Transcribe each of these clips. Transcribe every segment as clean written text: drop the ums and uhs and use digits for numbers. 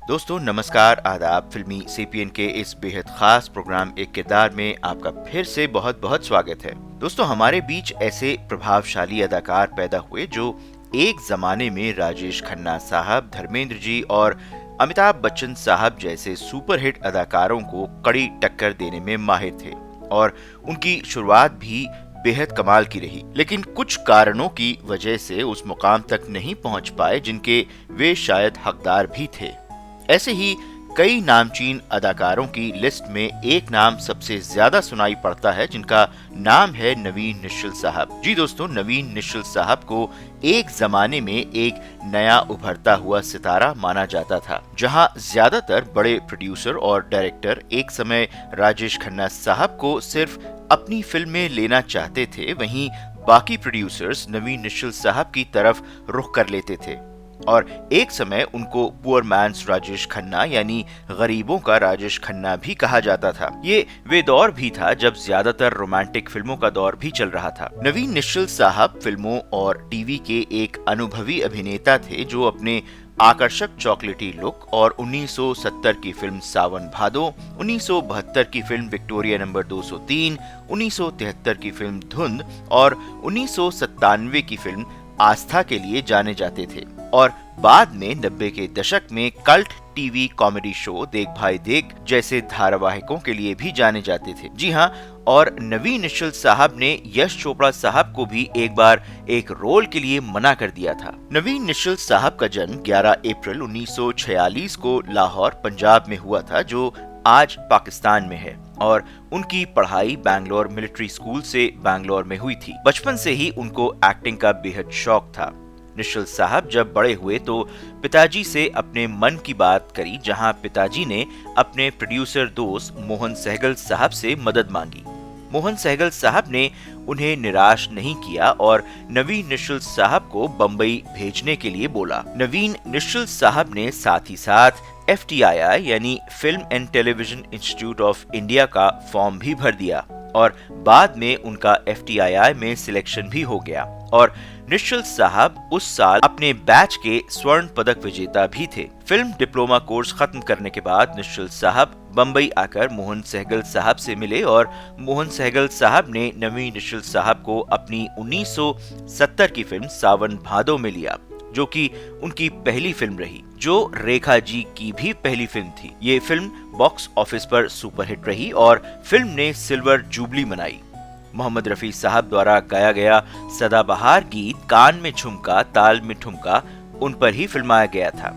दोस्तों नमस्कार, आदाब। फिल्मी सेपियन के इस बेहद खास प्रोग्राम एक किरदार में आपका फिर से बहुत बहुत स्वागत है। दोस्तों, हमारे बीच ऐसे प्रभावशाली अदाकार पैदा हुए जो एक जमाने में राजेश खन्ना साहब, धर्मेंद्र जी और अमिताभ बच्चन साहब जैसे सुपरहिट अदाकारों को कड़ी टक्कर देने में माहिर थे और उनकी शुरुआत भी बेहद कमाल की रही, लेकिन कुछ कारणों की वजह से उस मुकाम तक नहीं पहुंच पाए जिनके वे शायद हकदार भी थे। ऐसे ही कई नामचीन अदाकारों की लिस्ट में एक नाम सबसे ज्यादा सुनाई पड़ता है, जिनका नाम है नवीन निश्चल साहब। जी दोस्तों, नवीन निश्चल साहब को एक जमाने में एक नया उभरता हुआ सितारा माना जाता था। जहां ज्यादातर बड़े प्रोड्यूसर और डायरेक्टर एक समय राजेश खन्ना साहब को सिर्फ अपनी फिल्म में लेना चाहते थे, वहीं बाकी प्रोड्यूसर्स नवीन निश्चल साहब की तरफ रुख कर लेते थे और एक समय उनको पुअर मैन्स राजेश खन्ना यानी गरीबों का राजेश खन्ना भी कहा जाता था। ये वे दौर भी था जब ज्यादातर रोमांटिक फिल्मों का दौर भी चल रहा था। नवीन निश्चल साहब फिल्मों और टीवी के एक अनुभवी अभिनेता थे जो अपने आकर्षक चॉकलेटी लुक और 1970 की फिल्म सावन भादो, 1972 की फिल्म विक्टोरिया नंबर 203, 1973 की फिल्म धुंध और 1997 की फिल्म आस्था के लिए जाने जाते थे और बाद में 90 के दशक में कल्ट टीवी कॉमेडी शो देख भाई देख जैसे धारावाहिकों के लिए भी जाने जाते थे। जी हाँ, और नवीन निश्चल साहब ने यश चोपड़ा साहब को भी एक बार एक रोल के लिए मना कर दिया था। नवीन निश्चल साहब का जन्म 11 अप्रैल 1946 को लाहौर, पंजाब में हुआ था, जो आज पाकिस्तान में है, और उनकी पढ़ाई बैंगलोर मिलिट्री स्कूल से बैंगलोर में हुई थी। बचपन से ही उनको एक्टिंग का बेहद शौक था। निश्चल साहब जब बड़े हुए तो पिताजी से अपने मन की बात करी, जहां पिताजी ने अपने प्रोड्यूसर दोस्त मोहन सहगल साहब से मदद मांगी। मोहन सहगल साहब ने उन्हें निराश नहीं किया और नवीन निश्चल साहब को बम्बई भेजने के लिए बोला। नवीन निश्चल साहब ने साथ ही साथ FTII यानी film and television institute of India का फॉर्म भी भर दिया और बाद में उनका FTII में सिलेक्शन भी हो गया और निश्चल साहब उस साल अपने बैच के स्वर्ण पदक विजेता भी थे। फिल्म डिप्लोमा कोर्स खत्म करने के बाद निश्चल साहब बम्बई आकर मोहन सहगल साहब से मिले और मोहन सहगल साहब ने नवीन निश्चल साहब को अपनी 1970 की फिल्म सावन भादो में लिया, जो कि उनकी पहली फिल्म रही, जो रेखा जी की भी पहली फिल्म थी। ये फिल्म बॉक्स ऑफिस पर सुपरहिट रही और फिल्म ने सिल्वर जुबली मनाई। मोहम्मद रफी साहब द्वारा गाया गया सदाबहार गीत कान में झुमका ताल में ठुमका उन पर ही फिल्माया गया था।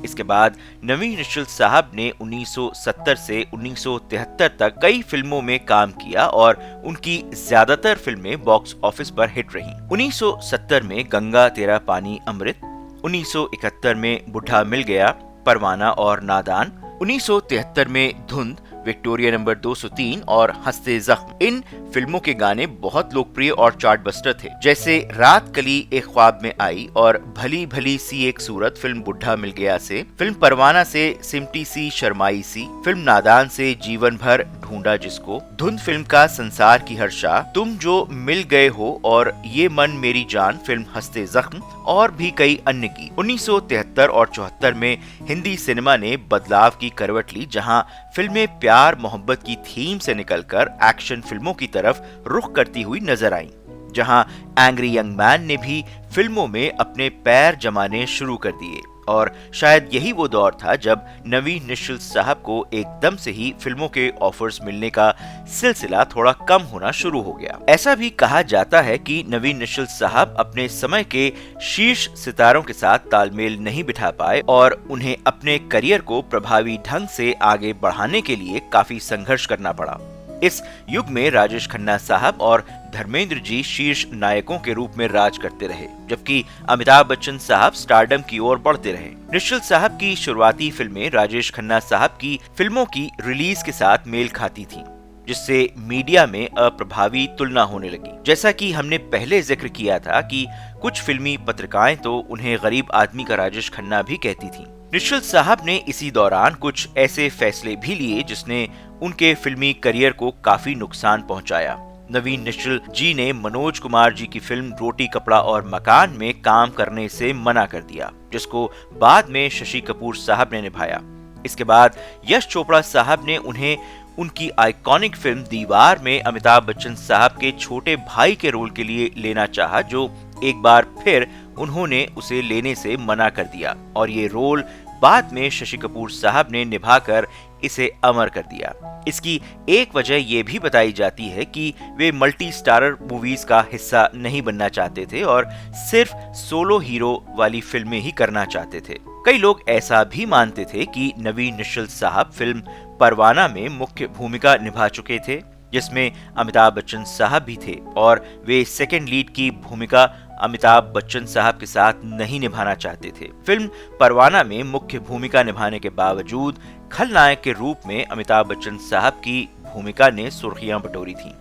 इसके बाद नवीन निश्चल साहब ने 1970 से 1973 तक कई फिल्मों में काम किया और उनकी ज्यादातर फिल्में बॉक्स ऑफिस पर हिट रहीं। 1970 में गंगा तेरा पानी अमृत, 1971 में बुढ़ा मिल गया, परवाना और नादान, 1973 में धुंध, विक्टोरिया नंबर 203 और हंसते जख्म। इन फिल्मों के गाने बहुत लोकप्रिय और चार्ट बस्टर थे, जैसे रात कली एक ख्वाब में आई और भली भली सी एक सूरत फिल्म बुढ़ा मिल गया से, फिल्म परवाना से सिमटी सी शर्माई सी, फिल्म नादान से जीवन भर ढूंढा जिसको, धुंध फिल्म का संसार की हर शाह, तुम जो मिल गए हो और ये मन मेरी जान फिल्म हंसते जख्म और भी कई अन्य की। 1973 और 74 में हिंदी सिनेमा ने बदलाव की करवट ली, जहां फिल्में प्यार मोहब्बत की थीम से निकलकर एक्शन फिल्मों की तरफ रुख करती हुई नजर आईं, जहां एंग्री यंग मैन ने भी फिल्मों में अपने पैर जमाने शुरू कर दिए और शायद यही वो दौर था जब नवीन निश्चल साहब को एकदम से ही फिल्मों के ऑफर्स मिलने का सिलसिला थोड़ा कम होना शुरू हो गया। ऐसा भी कहा जाता है कि नवीन निश्चल साहब अपने समय के शीर्ष सितारों के साथ तालमेल नहीं बिठा पाए और उन्हें अपने करियर को प्रभावी ढंग से आगे बढ़ाने के लिए काफी संघर्ष करना पड़ा। इस युग में राजेश खन्ना साहब और धर्मेंद्र जी शीर्ष नायकों के रूप में राज करते रहे, जबकि अमिताभ बच्चन साहब स्टारडम की ओर बढ़ते रहे। निश्चल साहब की शुरुआती फिल्में राजेश खन्ना साहब की फिल्मों की रिलीज के साथ मेल खाती थीं, जिससे मीडिया में अप्रभावी तुलना होने लगी। जैसा कि हमने पहले जिक्र किया था कि कुछ फिल्मी पत्रिकाएं तो उन्हें गरीब आदमी का राजेश खन्ना भी कहती थीं। निश्चल साहब ने इसी दौरान कुछ ऐसे फैसले भी लिए जिसने उनके फिल्मी करियर को काफी नुकसान पहुंचाया। नवीन निश्चल जी ने मनोज कुमार जी की फिल्म रोटी कपड़ा और मकान में काम करने से मना कर दिया, जिसको बाद में शशि कपूर साहब ने निभाया। इसके बाद यश चोपड़ा साहब ने उन्हें उनकी आइकॉनिक फिल्म दीवार में अमिताभ बच्चन साहब के छोटे भाई के रोल के लिए लेना चाहा, जो एक बार फिर उन्होंने उसे लेने से मना कर दिया और ये रोल बाद में शशि कपूर साहब ने निभाकर इसे अमर कर दिया। इसकी एक वजह यह भी बताई जाती है कि वे मल्टी स्टारर मूवीज का हिस्सा नहीं बनना चाहते थे और सिर्फ सोलो हीरो वाली फिल्में ही करना चाहते थे। कई लोग ऐसा भी मानते थे कि नवीन निश्चल साहब फिल्म परवाना में मुख्य भूमिका निभा चुके थे, जिसमें अमिताभ बच्चन साहब भी थे और वे सेकंड लीड की भूमिका अमिताभ बच्चन साहब के साथ नहीं निभाना चाहते थे। फिल्म परवाना में मुख्य भूमिका निभाने के बावजूद खलनायक के रूप में अमिताभ बच्चन साहब की भूमिका ने सुर्खियां बटोरी थीं।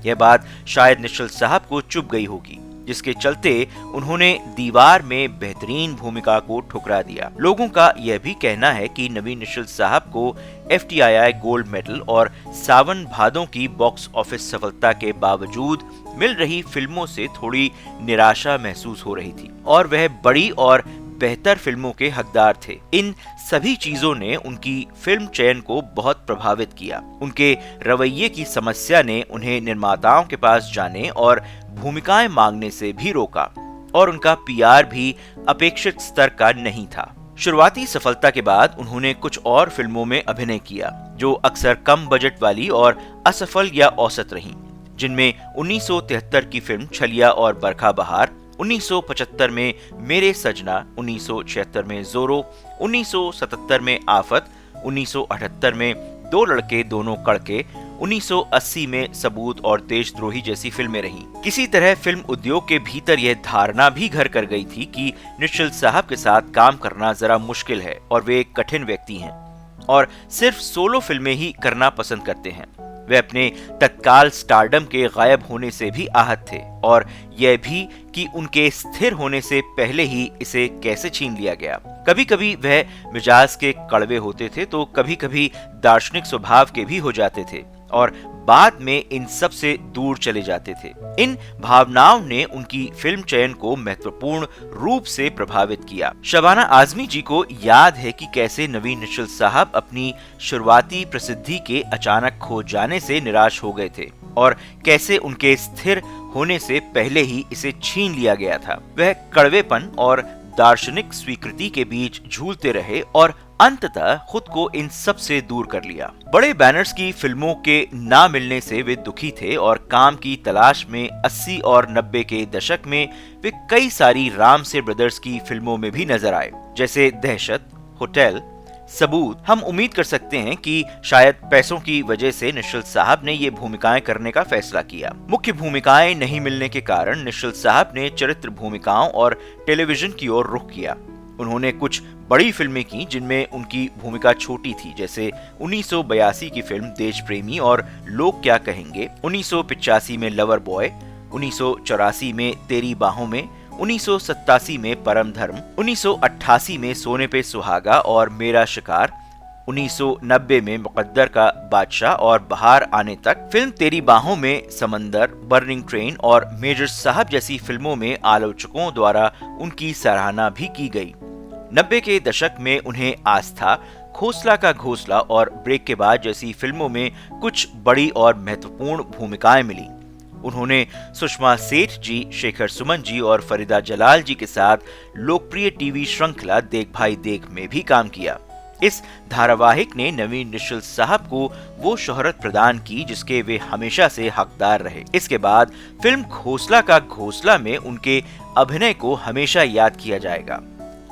यह बात शायद निश्चल साहब को चुभ गई होगी, जिसके चलते उन्होंने दीवार में बेहतरीन भूमिका को ठुकरा दिया। लोगों का यह भी कहना है कि नवीन निश्चल साहब को FTII गोल्ड मेडल और सावन भादों की बॉक्स ऑफिस सफलता के बावजूद मिल रही फिल्मों से थोड़ी निराशा महसूस हो रही थी और वह बड़ी और बेहतर फिल्मों के हकदार थे। इन सभी चीजों ने उनकी फिल्म चयन को बहुत प्रभावित किया। उनके रवैये की समस्या ने उन्हें निर्माताओं के पास जाने और भूमिकाएं मांगने से भी रोका और उनका PR भी अपेक्षित स्तर का नहीं था। शुरुआती सफलता के बाद उन्होंने कुछ और फिल्मों में अभिनय किया जो अक्सर कम बजट वाली और असफल या औसत रहीं, जिनमें 1973 की फिल्म छलिया और बरखा बहार, 1975 में मेरे सजना, 1976 में जोरो, 1977 में आफत, 1978 में दो लड़के दोनों कड़के, 1980 में सबूत और देशद्रोही जैसी फिल्में रहीं। किसी तरह फिल्म उद्योग के भीतर यह धारणा भी घर कर गई थी कि निश्चल साहब के साथ काम करना जरा मुश्किल है और वे एक कठिन व्यक्ति हैं और सिर्फ सोलो फिल्में ही करना पसंद करते हैं। वे अपने तत्काल स्टारडम के गायब होने से भी आहत थे और यह भी कि उनके स्थिर होने से पहले ही इसे कैसे छीन लिया गया। कभी कभी वह मिजाज के कड़वे होते थे तो कभी कभी दार्शनिक स्वभाव के भी हो जाते थे और बाद में इन सब से दूर चले जाते थे। इन भावनाओं ने उनकी फिल्म चयन को महत्वपूर्ण रूप से प्रभावित किया। शबाना आजमी जी को याद है कि कैसे नवीन निश्चल साहब अपनी शुरुआती प्रसिद्धि के अचानक खो जाने से निराश हो गए थे और कैसे उनके स्थिर होने से पहले ही इसे छीन लिया गया था। वह कड़वेपन और दार्शनिक स्वीकृति के बीच झूलते रहे और अंततः खुद को इन सब से दूर कर लिया। बड़े बैनर्स की फिल्मों के ना मिलने से वे दुखी थे और काम की तलाश में 80 और 90 के दशक में वे कई सारी रामसे ब्रदर्स की फिल्मों में भी नजर आए, जैसे दहशत, होटल, सबूत। हम उम्मीद कर सकते हैं कि शायद पैसों की वजह से निश्चल साहब ने ये भूमिकाएं करने का फैसला किया। मुख्य भूमिकाएं नहीं मिलने के कारण निश्चल साहब ने चरित्र भूमिकाओं और टेलीविजन की ओर रुख किया। उन्होंने कुछ बड़ी फिल्में की जिनमें उनकी भूमिका छोटी थी, जैसे 1982 की फिल्म देश प्रेमी और लोग क्या कहेंगे, 1985 में लवर बॉय, 1984 में तेरी बाहों में, 1987 में परम धर्म, 1988 में सोने पे सुहागा और मेरा शिकार, 1990 में मुकद्दर का बादशाह और बाहर आने तक। फिल्म तेरी बाहों में समंदर, बर्निंग ट्रेन और मेजर साहब जैसी फिल्मों में आलोचकों द्वारा उनकी सराहना भी की गई। 90 के दशक में उन्हें आस्था, खोसला का घोंसला और ब्रेक के बाद जैसी फिल्मों में कुछ बड़ी और महत्वपूर्ण भूमिकाएं मिली। उन्होंने सुषमा सेठ जी, शेखर सुमन जी और फरीदा जलाल जी के साथ लोकप्रिय टीवी श्रृंखला देख भाई देख में भी काम किया। इस धारावाहिक ने नवीन निश्चल साहब को वो शोहरत प्रदान की जिसके वे हमेशा से हकदार रहे। इसके बाद फिल्म खोसला का घोंसला में उनके अभिनय को हमेशा याद किया जाएगा।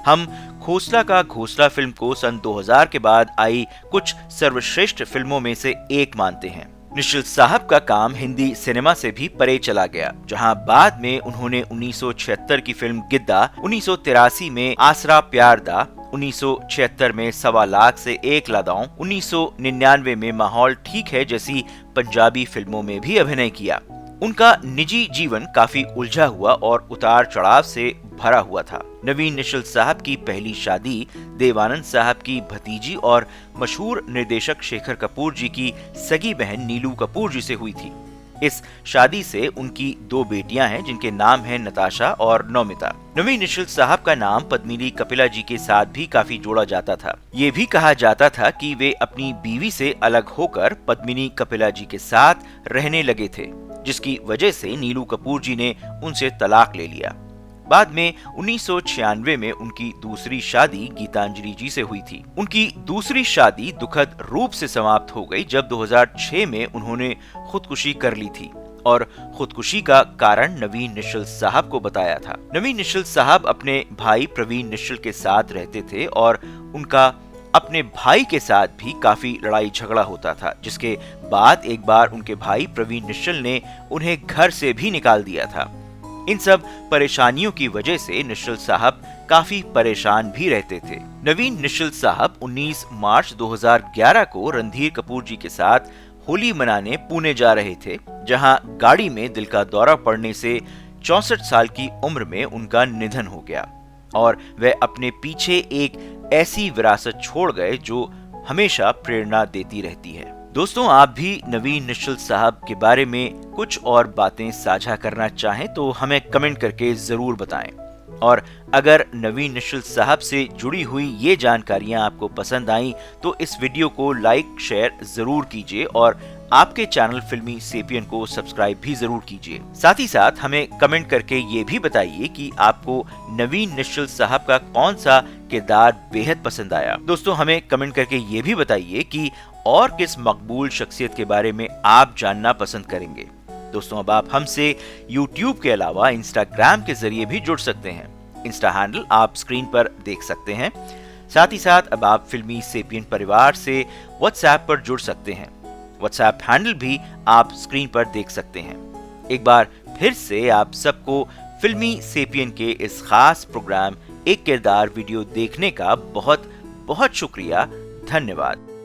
हम खोसला का घोंसला फिल्म को सन 2000 के बाद आई कुछ सर्वश्रेष्ठ फिल्मों में से एक मानते हैं। निश्चल साहब का काम हिंदी सिनेमा से भी परे चला गया, जहां बाद में उन्होंने 1976 की फिल्म गिद्दा, 1983 में आसरा प्यार दा, 1976 में सवा लाख से एक लादाऊं, 1999 में माहौल ठीक है जैसी पंजाबी फिल्मों में भी अभिनय किया। उनका निजी जीवन काफी उलझा हुआ और उतार चढ़ाव से भरा हुआ था। नवीन निश्चल साहब की पहली शादी देवानंद साहब की भतीजी और मशहूर निर्देशक शेखर कपूर जी की सगी बहन नीलू कपूर जी से हुई थी। इस शादी से उनकी 2 बेटियां हैं जिनके नाम हैं नताशा और नौमिता। नवीन निश्चल साहब का नाम पद्मिनी कपिला जी के साथ भी काफी जोड़ा जाता था। ये भी कहा जाता था कि वे अपनी बीवी से अलग होकर पद्मिनी कपिला जी के साथ रहने लगे थे, जिसकी वजह से नीलू कपूर जी ने उनसे तलाक ले लिया। बाद में 1996 में उनकी दूसरी शादी गीतांजलि जी से हुई थी। उनकी दूसरी शादी दुखद रूप से समाप्त हो गई जब 2006 में उन्होंने खुदकुशी कर ली थी और खुदकुशी का कारण नवीन निश्चल साहब को बताया था। नवीन निश्चल साहब अपने भाई प्रवीण निश्चल के साथ रहते थे और उनका अपने भाई के साथ भी काफी लड़ाई झगड़ा होता था, जिसके बाद एक बार उनके भाई प्रवीण निश्चल ने उन्हें घर से भी निकाल दिया था। इन सब परेशानियों की वजह से निश्चल साहब काफी परेशान भी रहते थे। नवीन निश्चल साहब 19 मार्च 2011 को रणधीर कपूर जी के साथ होली मनाने पुणे जा रहे थे, जहां गाड़ी में दिल का दौरा पड़ने से 64 साल की उम्र में उनका निधन हो गया और वे अपने पीछे एक ऐसी विरासत छोड़ गए जो हमेशा प्रेरणा देती रहती है। दोस्तों, आप भी नवीन निश्चल साहब के बारे में कुछ और बातें साझा करना चाहें तो हमें कमेंट करके जरूर बताएं। और अगर नवीन निश्चल साहब से जुड़ी हुई ये जानकारियां आपको पसंद आई तो इस वीडियो को लाइक शेयर जरूर कीजिए और आपके चैनल फिल्मी सेपियन को सब्सक्राइब भी जरूर कीजिए। साथ ही साथ हमें कमेंट करके ये भी बताइए कि आपको नवीन निश्चल साहब का कौन सा किरदार बेहद पसंद आया। दोस्तों, हमें कमेंट करके ये भी बताइए कि और किस मकबूल शख्सियत के बारे में आप जानना पसंद करेंगे। दोस्तों, अब आप हमसे YouTube के अलावा Instagram के जरिए भी जुड़ सकते हैं। इंस्टा हैंडल आप स्क्रीन पर देख सकते हैं। साथ ही साथ अब आप फिल्मी सेपियन परिवार से WhatsApp पर जुड़ सकते हैं। WhatsApp हैंडल भी आप स्क्रीन पर देख सकते हैं। एक बार फिर से आप सबको फिल्मी सेपियन के इस खास प्रोग्राम एक किरदार वीडियो देखने का बहुत बहुत शुक्रिया। धन्यवाद।